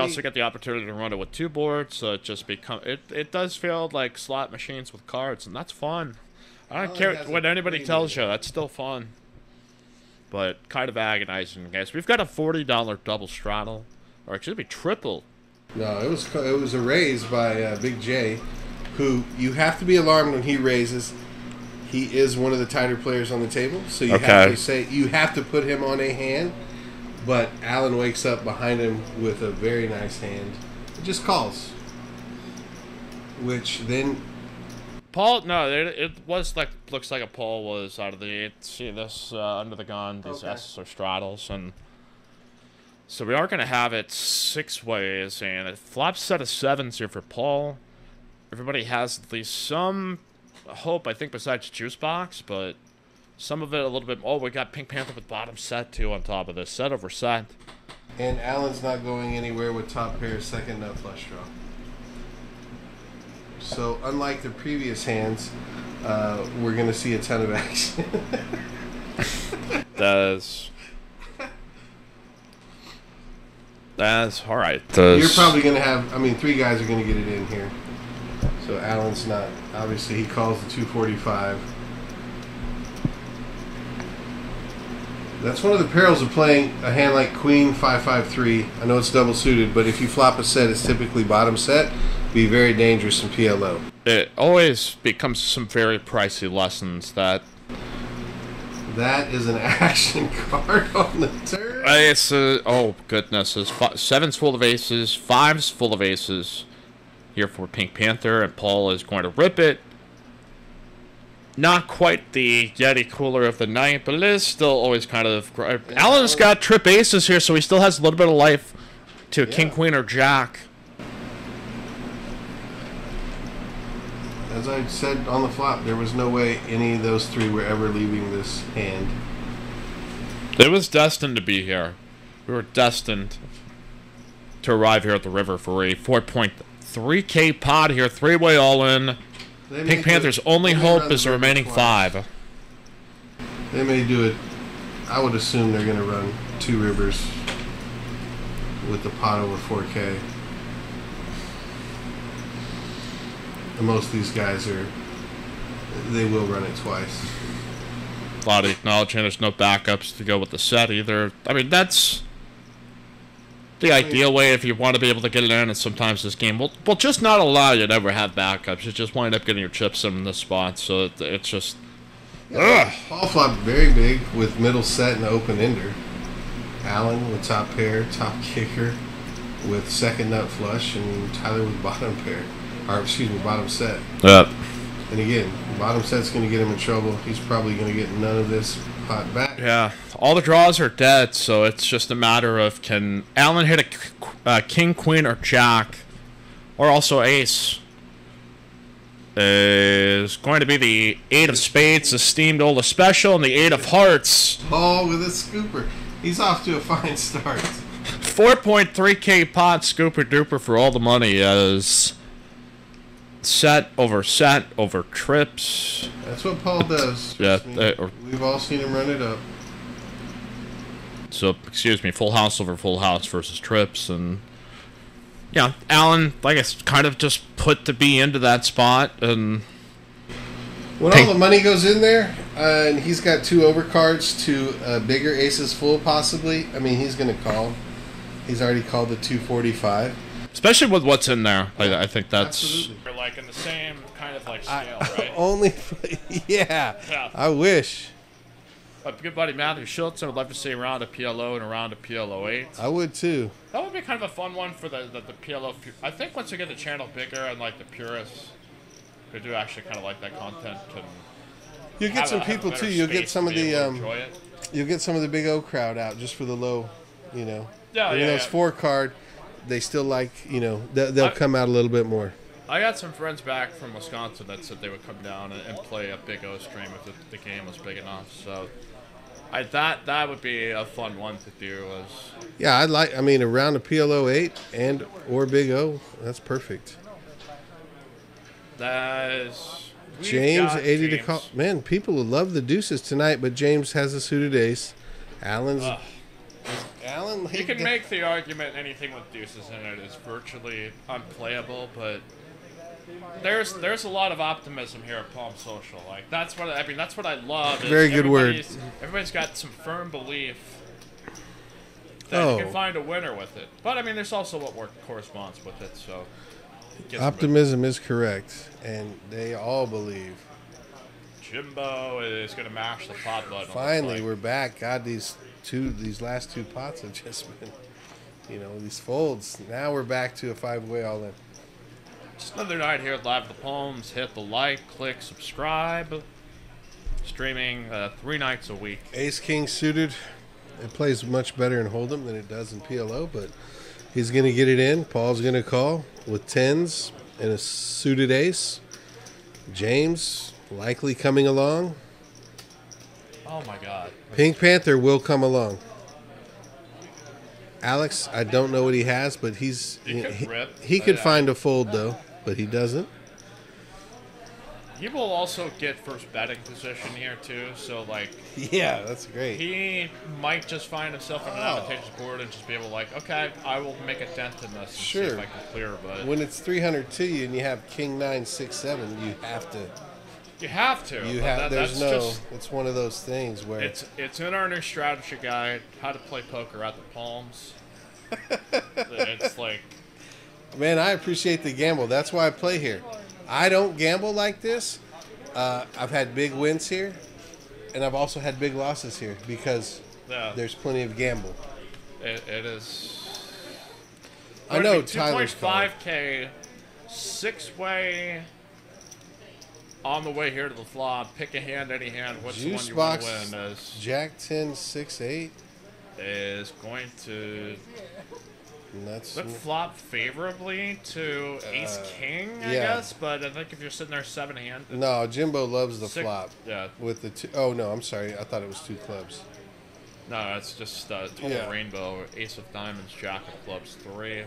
also get the opportunity to run it with 2 boards, so it just it does feel like slot machines with cards, and that's fun. I don't care what anybody tells you, that's still fun. But kind of agonizing, guys. We've got a $40 double straddle, or excuse me, triple. No, it was a raise by Big J, who you have to be alarmed when he raises. He is one of the tighter players on the table, so you have to put him on a hand. But Alan wakes up behind him with a very nice hand. It just calls, which then Paul. No, it was like looks like a Paul was out of the. See this under the gun. These S's are straddles, and so we are going to have it 6 ways, and a flop set of 7s here for Paul. Everybody has at least some hope, I think, besides Juice Box, but some of it a little bit. Oh, we got Pink Panther with bottom set, too, on top of this. Set over set. And Alan's not going anywhere with top pair, second nut flush draw. So, unlike the previous hands, we're going to see a ton of action. That's all right. You're probably going to have, 3 guys are going to get it in here. So Alan's not, obviously he calls the 245. That's one of the perils of playing a hand like Queen 553. I know it's double suited, but if you flop a set, it's typically bottom set. Be very dangerous in PLO. It always becomes some very pricey lessons that. That is an action card on the turn. It's oh goodness, it's 7's full of aces, 5's full of aces. Here for Pink Panther, and Paul is going to rip it. Not quite the Yeti cooler of the night, but it is still always kind of. Alan's got trip aces here, so he still has a little bit of life to King, Queen, or Jack. As I said on the flop, there was no way any of those 3 were ever leaving this hand. It was destined to be here. We were destined to arrive here at the river for a 4.3K pot here, 3-way all-in. Pink Panther's only hope is the remaining 5. They may do it. I would assume they're going to run 2 rivers with the pot over 4K. And most of these guys they will run it twice. A lot of acknowledging there's no backups to go with the set either. That's the ideal way if you want to be able to get it in, and sometimes this game will just not allow you to ever have backups. You just wind up getting your chips in this spot, so it's just... Paul flopped very big with middle set and open ender. Alan with top pair, top kicker with second nut flush, and Tyler with bottom pair. Or, excuse me, bottom set. Yep. And again, bottom set's going to get him in trouble. He's probably going to get none of this pot back. Yeah. All the draws are dead, so it's just a matter of can Alan hit a King, Queen, or Jack, or also Ace. Is going to be the 8 of Spades, esteemed Ola Special, and the 8 of Hearts. Paul with a scooper. He's off to a fine start. 4.3K pot, scooper duper for all the money as... set over trips. That's what Paul does. Yeah, we've all seen him run it up. So, excuse me, full house over full house versus trips, and yeah, Alan, I guess, kind of just put the B into that spot, and when all the money goes in there, and he's got 2 overcards to bigger aces full, possibly. He's going to call. He's already called the 245. Especially with what's in there, I think that's... Absolutely. We're like in the same kind of like scale, right? Yeah. I wish. But good buddy Matthew Schultz, I would love to see a round of PLO and a round of PLO 8. I would too. That would be kind of a fun one for the PLO. I think once you get the channel bigger and like the purists, they do actually kind of like that content. And you get some people too. You'll get some of the you'll get some of the big O crowd out just for the low, Yeah, those 4 card. They still like, they'll come out a little bit more. I got some friends back from Wisconsin that said they would come down and play a big O stream if the game was big enough. So that would be a fun one to do. Yeah, I'd like. A round of PLO 8 or Big O. That's perfect. That is. James 80 to call. Man, people will love the deuces tonight, but James has a suited ace. Alan's. Alan, you can make the argument anything with deuces in it is virtually unplayable, but there's a lot of optimism here at Palm Social. Like that's what I mean. That's what I love. Very good word. Everybody's got some firm belief that you can find a winner with it. But I mean, there's also what corresponds with it. So optimism is correct, and they all believe. Jimbo is going to mash the pot button. Finally, we're back. God, these last two pots have just been, these folds. Now we're back to a 5-way all-in. Just another night here at Live at the Palms. Hit the like, click, subscribe. Streaming 3 nights a week. Ace King suited. It plays much better in Hold'em than it does in PLO, but he's going to get it in. Paul's going to call with 10s and a suited ace. James likely coming along. Oh my God. Pink Panther will come along. Alex, I don't know what he has, but he could find a fold though, but he doesn't. He will also get first betting position here too, so like yeah, that's great. He might just find himself on an advantageous board and just be able to like, okay, I will make a dent in this and see if I can clear. But when it's 300 to you and you have King 9 6 7, you have to. You have to. You have. It's one of those things where it's in our new strategy guide, how to play poker at the Palms. It's like, man, I appreciate the gamble. That's why I play here. I don't gamble like this. I've had big wins here, and I've also had big losses here because there's plenty of gamble. It is. I know Tyler's 2.5K, 6-way. On the way here to the flop, pick a hand, any hand. What's the one you want to win? Is Jack 10 6 8 is going to look flop favorably to Ace King, I guess. But I think if you're sitting there 7 hand. No, Jimbo loves the flop. Yeah. With the 2. Oh no, I'm sorry. I thought it was 2 clubs. No, it's just total rainbow. Ace of diamonds, Jack of clubs, 3.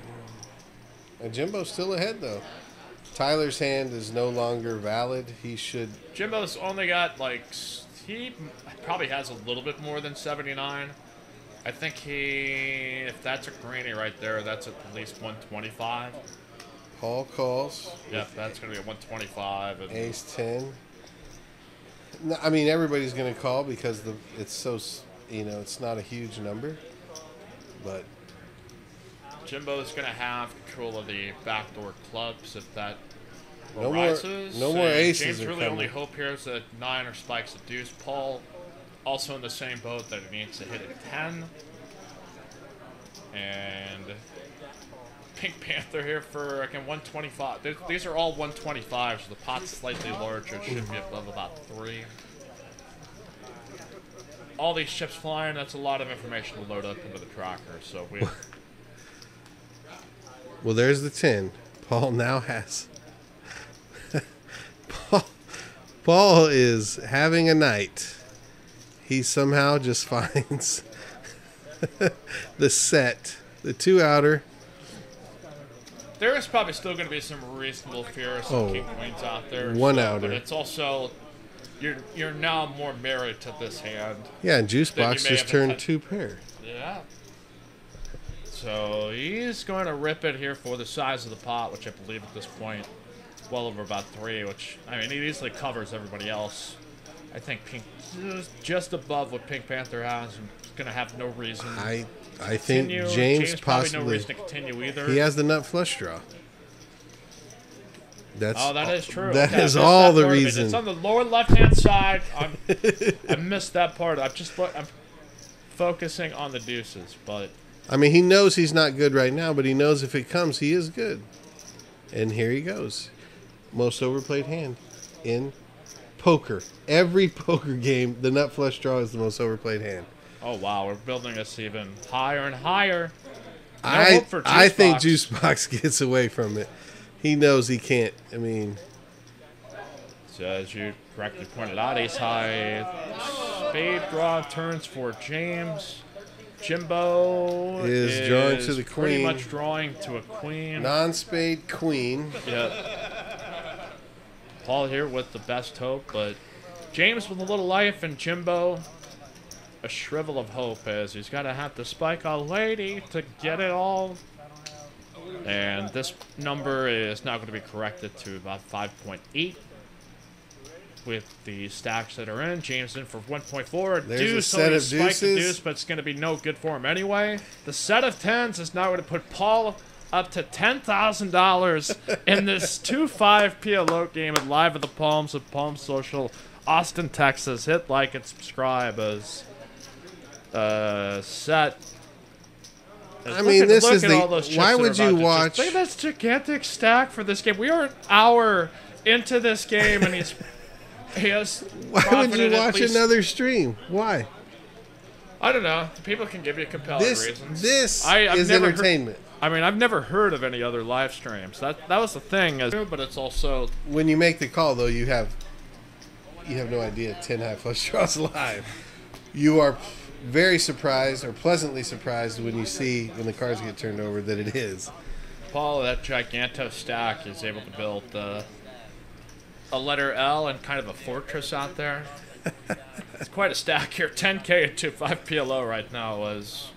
And Jimbo's still ahead though. Tyler's hand is no longer valid. He should. Jimbo's only got he probably has a little bit more than 79. I think if that's a greenie right there, that's at least 125. Paul calls. Yep, that's going to be a 125. And Ace 10. I mean, everybody's going to call because it's so, it's not a huge number. But Jimbo's going to have control of the backdoor clubs if that arises. No more aces. James really only hope here is that 9 or spikes a deuce. Paul also in the same boat that he needs to hit a 10. And Pink Panther here for, again, 125. These are all 125s. So the pot's slightly larger. It should be above about 3. All these chips flying, that's a lot of information to load up into the tracker. So we... Well, there's the 10. Paul now has... Paul is having a night. He somehow just finds the set, the 2 outer. There is probably still going to be some reasonable fear of some king queens out there. 1 outer. But it's also, you're now more married to this hand. Yeah, and Juice Box just turned 2 pair. Yeah. So he's going to rip it here for the size of the pot, which I believe at this point, well over about 3, which, I mean, it easily covers everybody else. I think Pink just above what Pink Panther has, and going to have no reason. I think James probably possibly no reason to continue either. He has the nut flush draw. That is true. That is all the reason. It's on the lower left-hand side. I missed that part. I'm focusing on the deuces, but I mean, he knows he's not good right now, but he knows if it comes, he is good. And here he goes. Most overplayed hand in poker. Every poker game, the nut flush draw is the most overplayed hand. Oh, wow. We're building us even higher and higher. I think Juice Box gets away from it. He knows he can't. I mean. So as you correctly pointed out, ace high spade draw turns for James. Jimbo is drawing to the queen. Pretty much drawing to a queen. Non-spade queen. Yeah. Paul here with the best hope, but James with a little life and Jimbo a shrivel of hope as he's got to have to spike a lady to get it all. And this number is now going to be corrected to about 5.8 with the stacks that are in. James in for 1.4. There's deuce, a set of spike the deuces. Deuce, but it's going to be no good for him anyway. The set of tens is now going to put Paul up to $10,000 in this 2-5 PLO game at Live at the Palms of Palm Social, Austin, Texas. Hit like and subscribe as set. I mean, this is the. Why would you watch? Look at this gigantic stack for this game. We are an hour into this game, and he has. Why would you watch another stream? Why? I don't know. People can give you compelling reasons. This is entertainment. I've never heard of any other live streams. That was the thing. But it's also when you make the call, though, you have no idea 10 high flush draws live. You are very surprised or pleasantly surprised when you see when the cards get turned over that it is. Paul, that giganto stack is able to build a letter L and kind of a fortress out there. It's quite a stack here. 10K at 2-5 PLO right now was.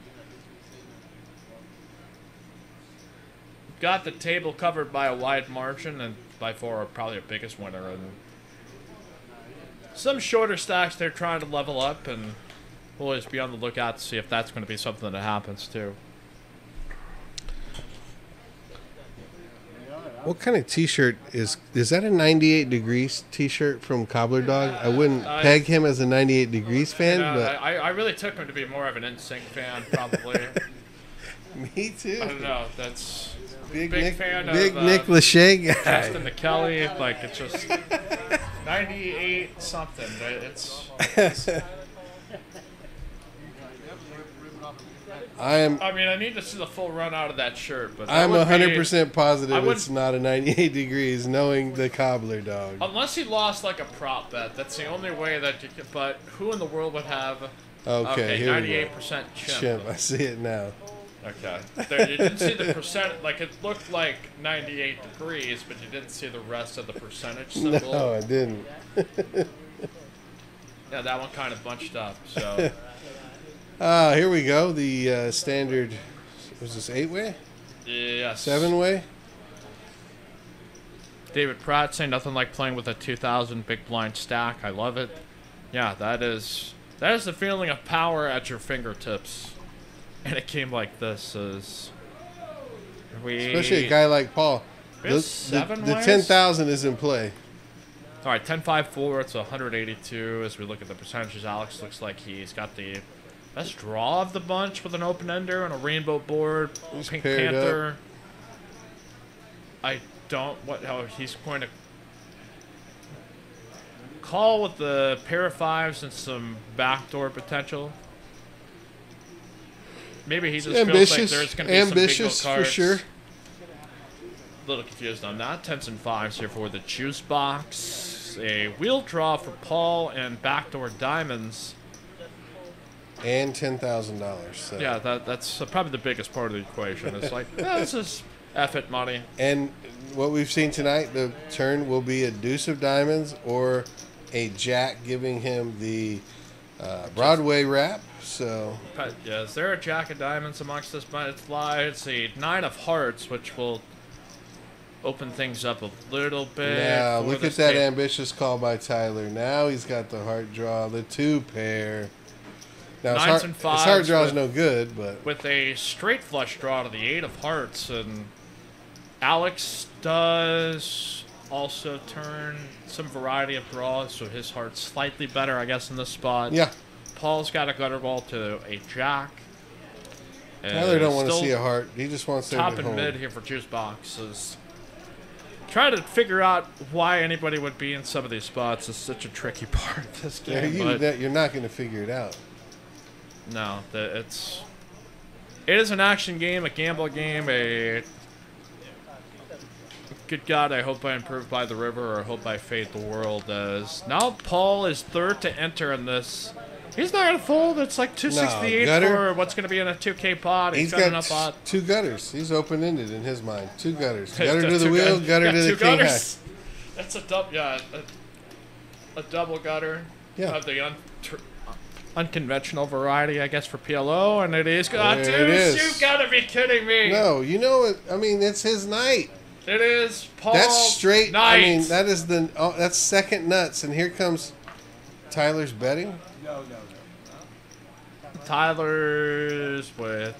Got the table covered by a wide margin and by far probably the biggest winner. And some shorter stacks they're trying to level up, and we'll always be on the lookout to see if that's going to be something that happens too. What kind of t-shirt is that? A 98 Degrees t-shirt from Cobbler Dog? I wouldn't peg him as a 98 Degrees fan, but I really took him to be more of an NSYNC fan, probably. Me too. I don't know. That's big fan Big of Nick Lachey guy. Justin the Kelly, like it's just 98 something. It's I need to see the full run out of that shirt, but I'm 100% positive it's not a 98 Degrees, knowing the Cobbler Dog. Unless he lost like a prop bet, that's the only way that you could. But who in the world would have? Okay, 98% chimp. I see it now. Okay, there, you didn't see the percent. Like it looked like 98 degrees, but you didn't see the rest of the percentage symbol. No, I didn't. Yeah, that one kind of bunched up. So. Here we go. The standard, was this 8-way? Yes. 7-way? David Pratt saying nothing like playing with a 2,000 big blind stack. I love it. Yeah, that is the feeling of power at your fingertips. And it came like this. Especially a guy like Paul. The 10,000 is in play. All right, 10-5-4. It's 182 as we look at the percentages. Alex looks like he's got the best draw of the bunch with an open ender and a rainbow board. He's Pink paired Panther. Up. He's going to call with the pair of fives and some backdoor potential. Maybe he just feels like there's going to be some bingo cards. For sure. A little confused on that. 10s and 5s here for the juice box. A wheel draw for Paul and backdoor diamonds. And $10,000. So. Yeah, that's probably the biggest part of the equation. It's like, this is F it money. And what we've seen tonight, the turn will be a deuce of diamonds or a jack giving him the Broadway wrap. So, yeah, is there a jack of diamonds amongst this bunch? It's a 9 of hearts, which will open things up a little bit. Now, look at that ambitious call by Tyler. Now he's got the heart draw, the 2 pair. Now, Nines and fives. His heart draw is no good, but with a straight flush draw to the 8 of hearts, and Alex does also turn some variety of draws, so his heart's slightly better, I guess, in this spot. Yeah. Paul's got a gutter ball to a jack. Tyler don't want to see a heart. He just wants to top and mid here for juice boxes. Try to figure out why anybody would be in some of these spots is such a tricky part of this game. You're not going to figure it out. No, it is an action game, a gamble game, a good God, I hope I improve by the river or I hope I fade the world as now Paul is third to enter in this. He's not going to fold. It's like 268 for what's going to be in a 2K pot. He's got enough pot. 2 gutters. He's open-ended in his mind. 2 gutters. Gutter to the wheel, gutter to the king high. That's a double, a double gutter. Yeah. Of the unconventional variety, I guess, for PLO, and it is. Oh, dude, it is. you gotta be kidding me! No, you know what? I mean, it's his night. It is Paul. That's straight. Knight. I mean, that is the. Oh, that's second nuts, and here comes Tyler's betting. Tyler's with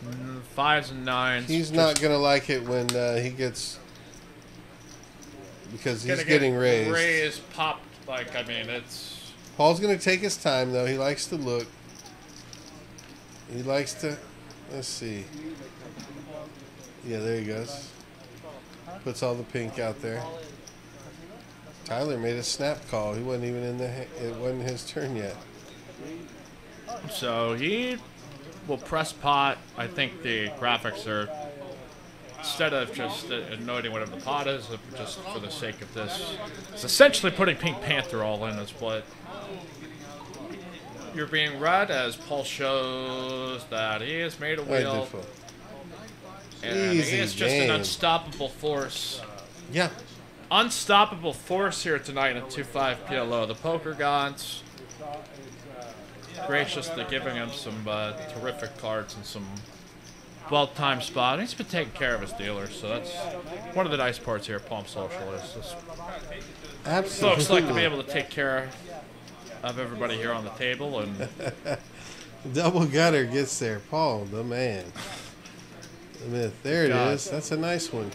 5s and 9s. He's not gonna like it when he gets because he's getting raised. Raised, popped. Like, I mean, it's. Paul's gonna take his time though. He likes to look. He likes to. Let's see. Yeah, there he goes. Puts all the pink out there. Tyler made a snap call. He wasn't even in the. It wasn't his turn yet. So he will press pot. I think the graphics are, instead of just noting whatever the pot is, just for the sake of this, it's essentially putting Pink Panther all in is what you're being read as Paul shows that he has made a wheel. And he is just an unstoppable force. Yeah. Unstoppable force here tonight in 2-5 PLO. The poker gods graciously giving him some terrific cards and some well-timed spot. He's been taking care of his dealers, so that's one of the nice parts here at Palm Social is this. Absolutely. Folks like to be able to take care of everybody here on the table. And Double gutter gets there. Paul, the man. There it is. That's a nice one.